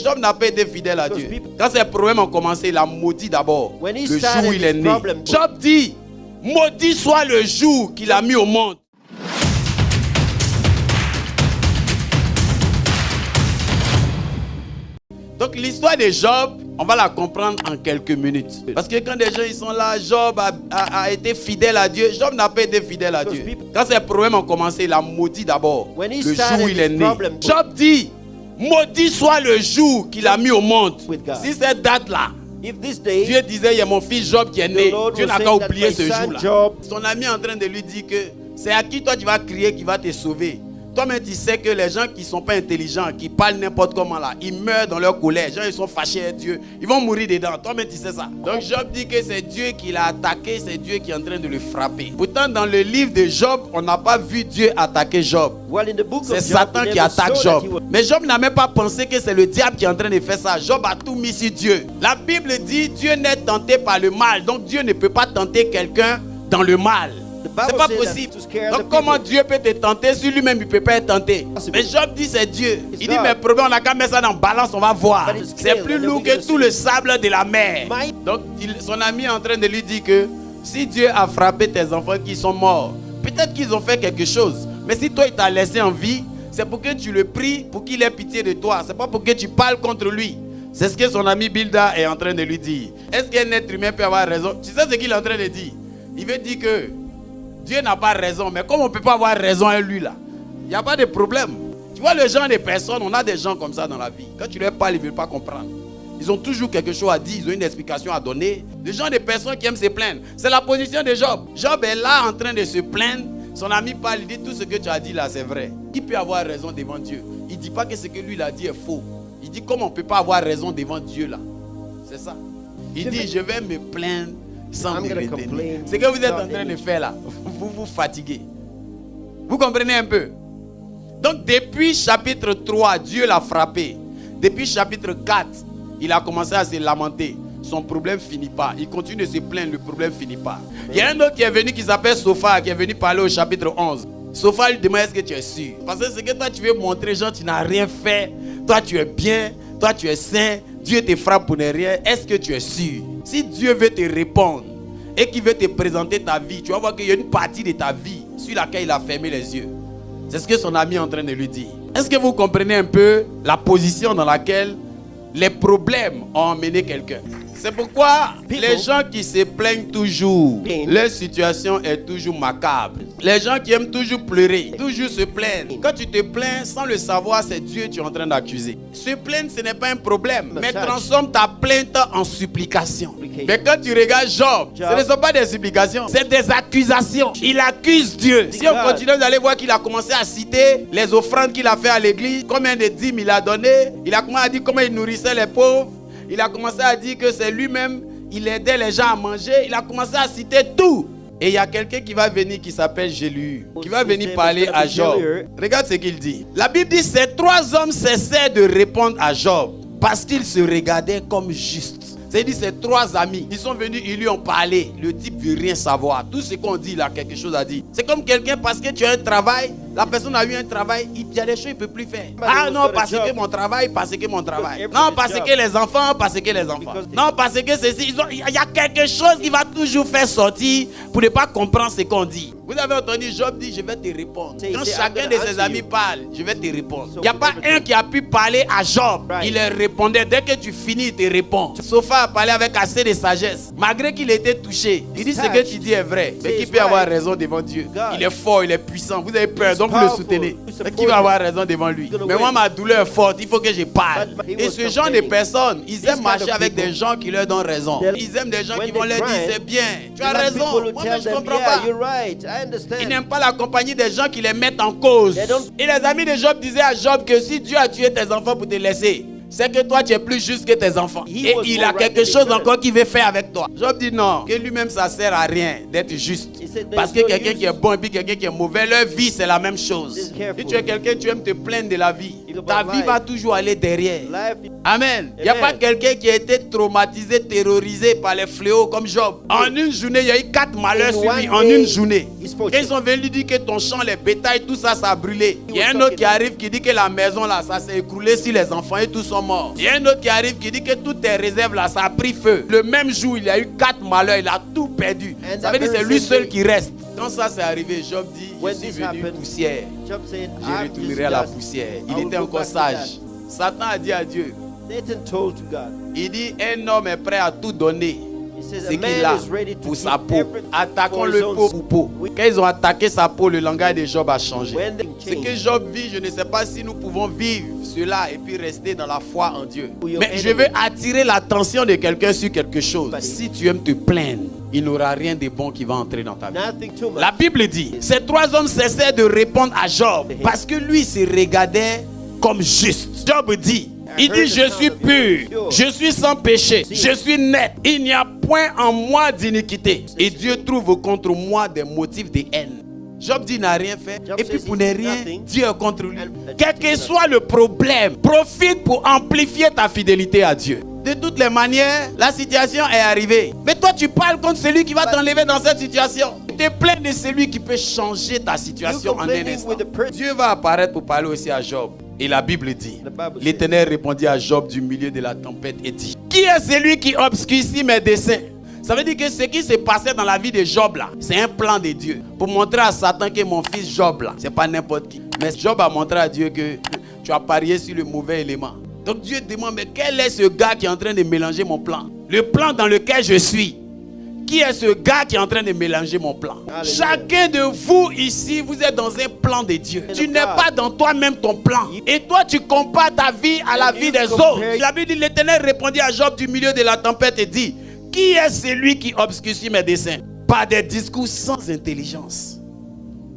Job n'a pas été fidèle à Dieu. Quand ces problèmes ont commencé, il a maudit d'abord le jour où il est né. Job dit, maudit soit le jour qu'il a mis au monde. Donc l'histoire de Job, on va la comprendre en quelques minutes. Parce que quand des gens ils sont là, Job a été fidèle à Dieu. Job n'a pas été fidèle à Dieu. Quand ces problèmes ont commencé, il a maudit d'abord le jour où il est né. Job dit, maudit soit le jour qu'il a mis au monde. Si cette date-là, Dieu disait, il y a mon fils Job qui est né, Dieu n'a qu'à oublier ce jour-là. Son ami est en train de lui dire que c'est à qui toi tu vas crier qui va te sauver. Toi-même, tu sais que les gens qui ne sont pas intelligents, qui parlent n'importe comment là, ils meurent dans leur colère. Les gens, ils sont fâchés avec Dieu. Ils vont mourir dedans. Toi-même, tu sais ça. Donc, Job dit que c'est Dieu qui l'a attaqué, c'est Dieu qui est en train de le frapper. Pourtant, dans le livre de Job, on n'a pas vu Dieu attaquer Job. C'est Satan qui attaque Job. Mais Job n'a même pas pensé que c'est le diable qui est en train de faire ça. Job a tout mis sur Dieu. La Bible dit Dieu n'est tenté par le mal. Donc, Dieu ne peut pas tenter quelqu'un dans le mal. C'est pas possible. Donc comment Dieu peut te tenter si lui-même il ne peut pas être tenté? Mais Job dit c'est Dieu. Il dit mais problème on a qu'à mettre ça dans balance, on va voir. C'est plus lourd que tout le sable de la mer. Donc son ami est en train de lui dire que si Dieu a frappé tes enfants qui sont morts, peut-être qu'ils ont fait quelque chose. Mais si toi il t'a laissé en vie, c'est pour que tu le pries, pour qu'il ait pitié de toi. C'est pas pour que tu parles contre lui. C'est ce que son ami Bilda est en train de lui dire. Est-ce qu'un être humain peut avoir raison? Tu sais ce qu'il est en train de dire? Il veut dire que Dieu n'a pas raison, mais comme on ne peut pas avoir raison à lui là, il n'y a pas de problème. Tu vois le genre de personnes, on a des gens comme ça dans la vie. Quand tu leur parles, ils ne veulent pas comprendre. Ils ont toujours quelque chose à dire, ils ont une explication à donner. Le genre de personnes qui aiment se plaindre. C'est la position de Job. Job est là en train de se plaindre. Son ami parle, il dit tout ce que tu as dit là, c'est vrai. Qui peut avoir raison devant Dieu? Il ne dit pas que ce que lui il a dit est faux. Il dit comment on ne peut pas avoir raison devant Dieu là. C'est ça. Il dit je vais me plaindre sans me retenir. Ce que vous êtes en train de faire là, vous vous fatiguez. Vous comprenez un peu? Donc depuis chapitre 3, Dieu l'a frappé. Depuis chapitre 4, il a commencé à se lamenter. Son problème ne finit pas. Il continue de se plaindre, le problème ne finit pas. Il y a un autre qui est venu qui s'appelle Sophar, qui est venu parler au chapitre 11. Sophar lui demande est-ce que tu es sûr? Parce que ce que toi tu veux montrer, genre tu n'as rien fait. Toi tu es bien, toi tu es saint. Dieu te frappe pour ne rien. Est-ce que tu es sûr? Si Dieu veut te répondre et qu'il veut te présenter ta vie, tu vas voir qu'il y a une partie de ta vie sur laquelle il a fermé les yeux. C'est ce que son ami est en train de lui dire. Est-ce que vous comprenez un peu la position dans laquelle les problèmes ont emmené quelqu'un? C'est pourquoi les gens qui se plaignent toujours, leur situation est toujours macabre. Les gens qui aiment toujours pleurer, toujours se plaindre. Quand tu te plains sans le savoir, c'est Dieu que tu es en train d'accuser. Se plaindre, ce n'est pas un problème, mais transforme ta plainte en supplication. Mais quand tu regardes Job, ce ne sont pas des supplications, c'est des accusations. Il accuse Dieu. Si on continue, vous allez voir qu'il a commencé à citer les offrandes qu'il a fait à l'église, combien de dîmes il a donné. Il a commencé à dire comment il nourrissait les pauvres. Il a commencé à dire que c'est lui-même, il aidait les gens à manger. Il a commencé à citer tout. Et il y a quelqu'un qui va venir qui s'appelle Jéhu, qui va venir parler à Job. Regarde ce qu'il dit. La Bible dit, ces trois hommes cessaient de répondre à Job parce qu'ils se regardaient comme justes. C'est-à-dire ces trois amis, ils sont venus, ils lui ont parlé. Le type ne veut rien savoir. Tout ce qu'on dit, il a quelque chose à dire. C'est comme quelqu'un, parce que tu as un travail, la personne a eu un travail, il y a des choses qu'il ne peut plus faire. Ah non, parce que mon travail, parce que mon travail. Non, parce que les enfants, parce que les enfants. Non, parce que ceci. Il y a quelque chose qui va toujours faire sortir pour ne pas comprendre ce qu'on dit. Vous avez entendu Job dire, je vais te répondre. Quand chacun de ses amis parle, je vais te répondre. Il n'y a pas un qui a pu parler à Job. Il leur répondait. Dès que tu finis, il te répond. Sophar a parlé avec assez de sagesse. Malgré qu'il était touché, il dit ce que tu dis est vrai. Mais qui peut avoir raison devant Dieu? Il est fort, il est puissant. Vous avez peur, donc vous le soutenez. Mais qui va avoir raison devant lui? Mais moi, ma douleur est forte, il faut que je parle. Et ce genre de personnes, ils aiment marcher avec des gens qui leur donnent raison. Ils aiment des gens qui vont leur dire c'est bien. Tu as raison. Moi, je ne comprends pas. Ils n'aiment pas la compagnie des gens qui les mettent en cause. Et les amis de Job disaient à Job que si Dieu a tué tes enfants pour te laisser, c'est que toi tu es plus juste que tes enfants. Et il a quelque chose encore qu'il veut faire avec toi. Job dit non, que lui-même ça sert à rien d'être juste. Parce que quelqu'un qui est bon et puis quelqu'un qui est mauvais, leur vie c'est la même chose. Si tu es quelqu'un, tu aimes te plaindre de la vie, ta vie va toujours aller derrière. Amen. Il n'y a pas quelqu'un qui a été traumatisé, terrorisé par les fléaux comme Job. En une journée, il y a eu 4 malheurs sur lui. En une journée. Et ils sont venus lui dire que ton champ, les bétails, tout ça, ça a brûlé. Il y a un autre qui arrive qui dit que la maison là, ça s'est écroulé sur les enfants et tout sont sont morts. Il y a un autre qui arrive qui dit que toutes tes réserves là, ça a pris feu. Le même jour, il a eu 4 malheurs, il a tout perdu. Ça veut dire que c'est lui seul qui reste. Quand ça s'est arrivé, Job dit, je suis venu poussière. Je retournerai à la poussière. Il était encore sage. Satan a dit à Dieu, il dit, un homme est prêt à tout donner. Ce qu'il a pour sa peau. Attaquons-le peau pour peau. Quand ils ont attaqué sa peau, le langage de Job a changé. Ce que Job vit, je ne sais pas si nous pouvons vivre cela et puis rester dans la foi en Dieu. Mais je veux attirer l'attention de quelqu'un sur quelque chose. Si tu aimes te plaindre, il n'aura rien de bon qui va entrer dans ta vie. La Bible dit, ces 3 hommes cessaient de répondre à Job parce que lui se regardait comme juste. Job dit, il dit, je suis pur, je suis sans péché, je suis net, il n'y a point en moi d'iniquité. Et Dieu trouve contre moi des motifs de haine. Job dit, il n'a rien fait. Et puis pour ne rien, Dieu est contre lui. Quel que soit le problème, profite pour amplifier ta fidélité à Dieu. De toutes les manières, la situation est arrivée. Mais toi, tu parles contre celui qui va t'enlever dans cette situation. Tu te plains de celui qui peut changer ta situation en un instant. Dieu va apparaître pour parler aussi à Job. Et la Bible dit, l'Éternel répondit à Job du milieu de la tempête et dit, qui est celui qui obscurcit mes desseins? Ça veut dire que ce qui s'est passé dans la vie de Job là, c'est un plan de Dieu. Pour montrer à Satan que mon fils Job là, c'est pas n'importe qui. Mais Job a montré à Dieu que tu as parié sur le mauvais élément. Donc Dieu demande, mais quel est ce gars qui est en train de mélanger mon plan? Le plan dans lequel je suis. Qui est ce gars qui est en train de mélanger mon plan? Alléluia. Chacun de vous ici, vous êtes dans un plan de Dieu. Tu n'es pas dans toi-même ton plan. Et toi, tu compares ta vie à la vie des autres. La Bible dit, l'Éternel répondit à Job du milieu de la tempête et dit, qui est celui qui obscurcit mes desseins? Par des discours sans intelligence.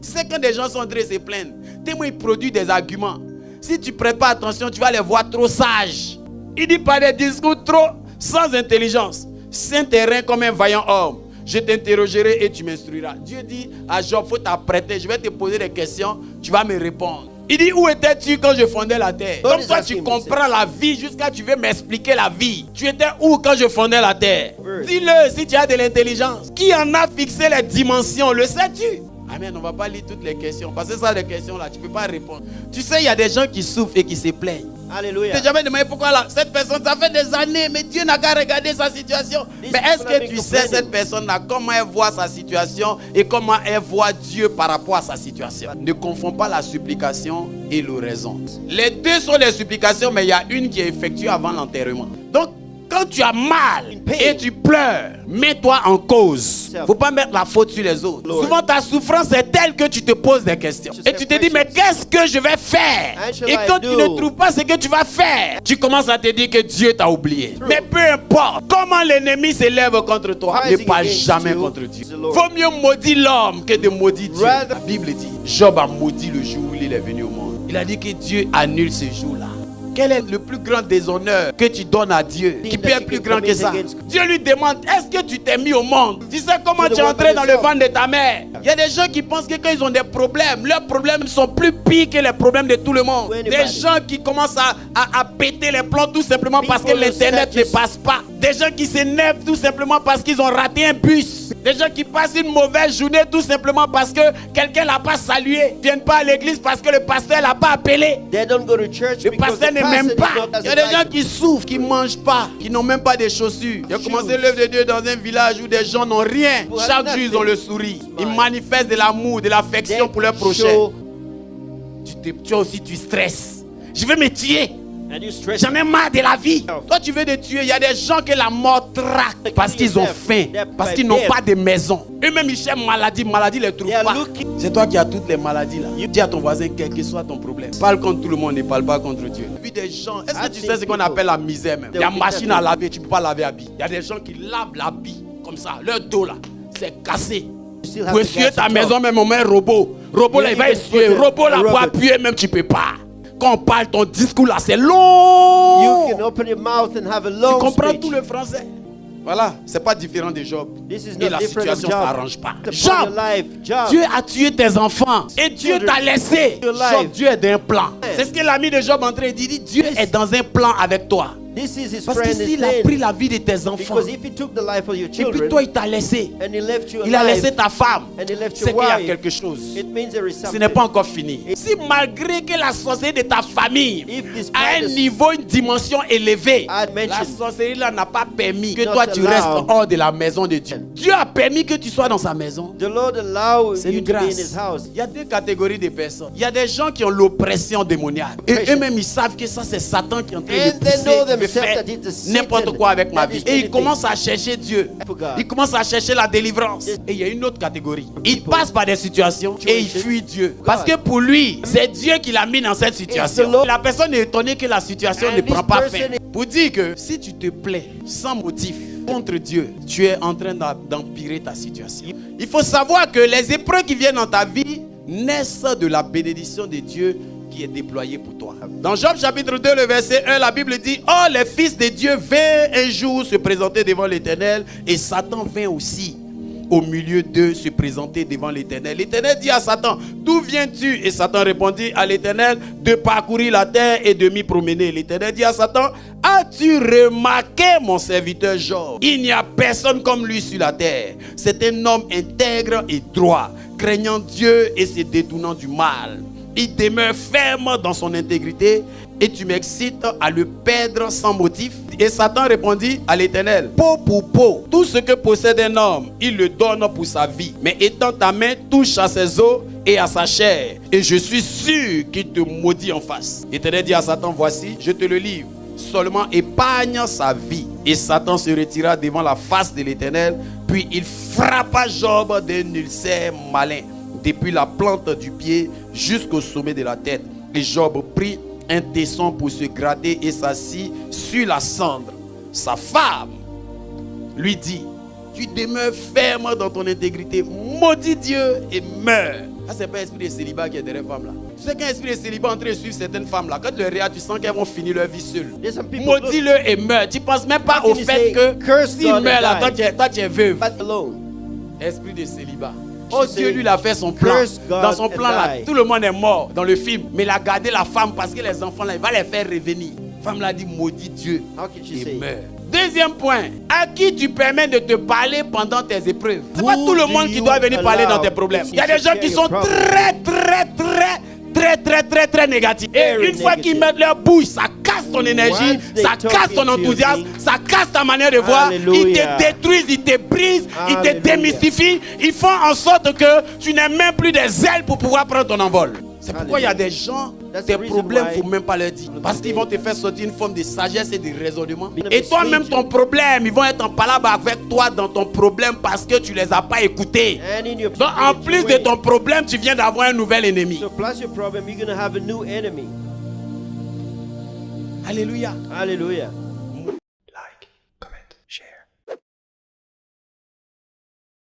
C'est quand des gens sont en train de se plaindre. Tellement ils produisent des arguments. Si tu ne prêtes pas attention, tu vas les voir trop sages. Il dit par des discours trop sans intelligence. Saint terrain comme un vaillant homme. Je t'interrogerai et tu m'instruiras. Dieu dit à Job, il faut t'apprêter. Je vais te poser des questions, tu vas me répondre. Il dit, où étais-tu quand je fondais la terre? Comme toi, tu comprends la vie jusqu'à ce que tu veux m'expliquer la vie. Tu étais où quand je fondais la terre? Dis-le si tu as de l'intelligence. Qui en a fixé les dimensions? Le sais-tu? Amen, on ne va pas lire toutes les questions. Parce que ça, les questions là, tu ne peux pas répondre. Tu sais, il y a des gens qui souffrent et qui se plaignent. Alléluia. Tu t'es jamais demandé pourquoi là, cette personne, ça fait des années, mais Dieu n'a qu'à regarder sa situation. Mais est-ce que tu sais cette personne-là, comment elle voit sa situation et comment elle voit Dieu par rapport à sa situation? Ne confonds pas la supplication et l'oraison. Les deux sont des supplications, mais il y a une qui est effectuée avant l'enterrement. Donc, quand tu as mal et tu pleures, mets-toi en cause. Il ne faut pas mettre la faute sur les autres. Souvent, ta souffrance est telle que tu te poses des questions. Et tu te dis, mais qu'est-ce que je vais faire? Et quand tu ne trouves pas ce que tu vas faire, tu commences à te dire que Dieu t'a oublié. Mais peu importe comment l'ennemi s'élève contre toi, ne parle jamais contre Dieu. Vaut mieux maudire l'homme que de maudire Dieu. La Bible dit, Job a maudit le jour où il est venu au monde. Il a dit que Dieu annule ce jour-là. Quel est le plus grand déshonneur que tu donnes à Dieu qui peut être plus grand que ça? Dieu lui demande, est-ce que tu t'es mis au monde? Tu sais comment tu es entré dans le ventre de ta mère? Il y a des gens qui pensent que quand ils ont des problèmes, leurs problèmes sont plus pires que les problèmes de tout le monde. Des gens qui commencent à péter les plombs tout simplement parce que l'internet ne passe pas. Des gens qui s'énervent tout simplement parce qu'ils ont raté un bus. Des gens qui passent une mauvaise journée tout simplement parce que quelqu'un ne l'a pas salué. Ils ne viennent pas à l'église parce que le pasteur ne l'a pas appelé. Le pasteur ne m'aime pas. Il y a des gens qui souffrent, qui ne mangent pas, qui n'ont même pas de chaussures. J'ai commencé l'œuvre de Dieu dans un village où des gens n'ont rien. Chaque jour, ils ont le sourire. Ils manifestent de l'amour, de l'affection pour leur prochain. Toi aussi, tu stresses. Je vais me tuer. J'en ai marre de la vie. Toi, tu veux te tuer. Il y a des gens que la mort traque parce qu'ils ont faim, parce qu'ils n'ont pas de maison. Eux-mêmes, ils cherchent maladie ne les trouve pas. C'est toi qui as toutes les maladies là. Dis à ton voisin, quel que soit ton problème. Parle contre tout le monde, ne parle pas contre Dieu. Puis des gens, est-ce que tu sais ce qu'on appelle la misère même? Il y a une machine à laver, tu ne peux pas laver l'habit. Il y a des gens qui lavent l'habit comme ça. Leur dos là, c'est cassé. Pour essuyer ta maison, même on met un robot. Robot là, il va essuyer. Robot là, pour appuyer, même tu ne peux pas. Quand on parle, ton discours là, c'est long. Tu comprends tout le français. Voilà, c'est pas différent de Job. Et la situation ne s'arrange pas. Job, Dieu a tué tes enfants et Dieu t'a laissé. Job, Dieu est dans un plan. C'est ce que l'ami de Job est en train de dire. Dieu est dans un plan avec toi. This is his Parce que friend s'il a pris la vie de tes enfants, because if he took the life of your et puis children toi il t'a laissé, and he left you il a laissé alive, ta femme, and he left c'est your qu'il y a wife, quelque chose. it means there is Ce something. n'est pas encore fini. Si malgré que la sorcellerie de ta famille If this a un practice niveau, une dimension élevée, I la mentioned sorcellerie là n'a pas permis que not toi tu allowed. restes hors de la maison de Dieu. Dieu a permis que tu sois dans sa maison. The Lord allow C'est you une to be in his grâce. house. Il y a deux catégories de personnes. Il y a des gens qui ont l'oppression démoniaque. Et eux-mêmes, ils savent que ça, c'est Satan qui est en train And de they know pousser, de themselves faire that it's n'importe Satan quoi avec ma that vie. is Et ils anything. commencent à chercher Dieu. For God. Ils commencent à chercher la délivrance. Et il y a une autre catégorie. Ils passent par des situations et ils fuient Dieu. Parce que pour lui, c'est Dieu qui l'a mis dans cette situation. La personne est étonnée que la situation And ne prend this pas person fin. Pour dire que si tu te plais sans motif contre Dieu, tu es en train d'empirer ta situation. Il faut savoir que les épreuves qui viennent dans ta vie naissent de la bénédiction de Dieu qui est déployée pour toi. Dans Job chapitre 2, le verset 1, la Bible dit: oh, les fils de Dieu vinrent un jour se présenter devant l'Éternel, et Satan vint aussi au milieu d'eux se présenter devant l'Éternel. L'Éternel dit à Satan: d'où viens-tu? Et Satan répondit à l'Éternel: de parcourir la terre et de m'y promener. L'Éternel dit à Satan: as-tu remarqué mon serviteur Job? Il n'y a personne comme lui sur la terre. C'est un homme intègre et droit, craignant Dieu et se détournant du mal. Il demeure ferme dans son intégrité et tu m'excites à le perdre sans motif. Et Satan répondit à l'Éternel: peau pour peau, tout ce que possède un homme, il le donne pour sa vie. Mais étends ta main, touche à ses os et à sa chair, et je suis sûr qu'il te maudit en face. L'Éternel dit à Satan: voici, je te le livre. Seulement épargne sa vie. Et Satan se retira devant la face de l'Éternel. Puis il frappa Job d'un ulcère malin, depuis la plante du pied jusqu'au sommet de la tête. Et Job prit un tesson pour se gratter et s'assit sur la cendre. Sa femme lui dit: tu demeures ferme dans ton intégrité, maudis Dieu et meurs. Ça, c'est pas l'esprit de célibat qui est derrière les femmes là. Tu sais qu'un esprit de célibat est en train de suivre certaines femmes là, quand tu le regardes, tu sens qu'elles vont finir leur vie seules. Maudis-le et meurs. Tu penses même pas au fait que s'il meurt là, toi tu es veuve. Esprit de célibat. Oh, Dieu lui a fait son plan. Dans son plan là, tout le monde est mort dans le film. Mais il a gardé la femme parce que les enfants là, il va les faire revenir. La femme l'a dit: maudit Dieu et meurt. Deuxième point, à qui tu permets de te parler pendant tes épreuves? C'est pas tout le monde qui doit venir parler dans tes problèmes. Il y a des gens qui sont très négatifs. Et une fois qu'ils mettent leur bouche, ça casse ton énergie, ça casse ton enthousiasme, ça casse ta manière de voir. Ils te détruisent, ils te brisent, ils te démystifient. Ils font en sorte que tu n'aies même plus des ailes pour pouvoir prendre ton envol. C'est pourquoi il y a des gens, tes problèmes, il ne faut même pas leur dire. Parce qu'ils vont te faire sortir une forme de sagesse et de raisonnement. Et toi-même, ton problème, ils vont être en palabre avec toi dans ton problème parce que tu ne les as pas écoutés. Donc, en plus de ton problème, tu viens d'avoir un nouvel ennemi. Alléluia. Alléluia.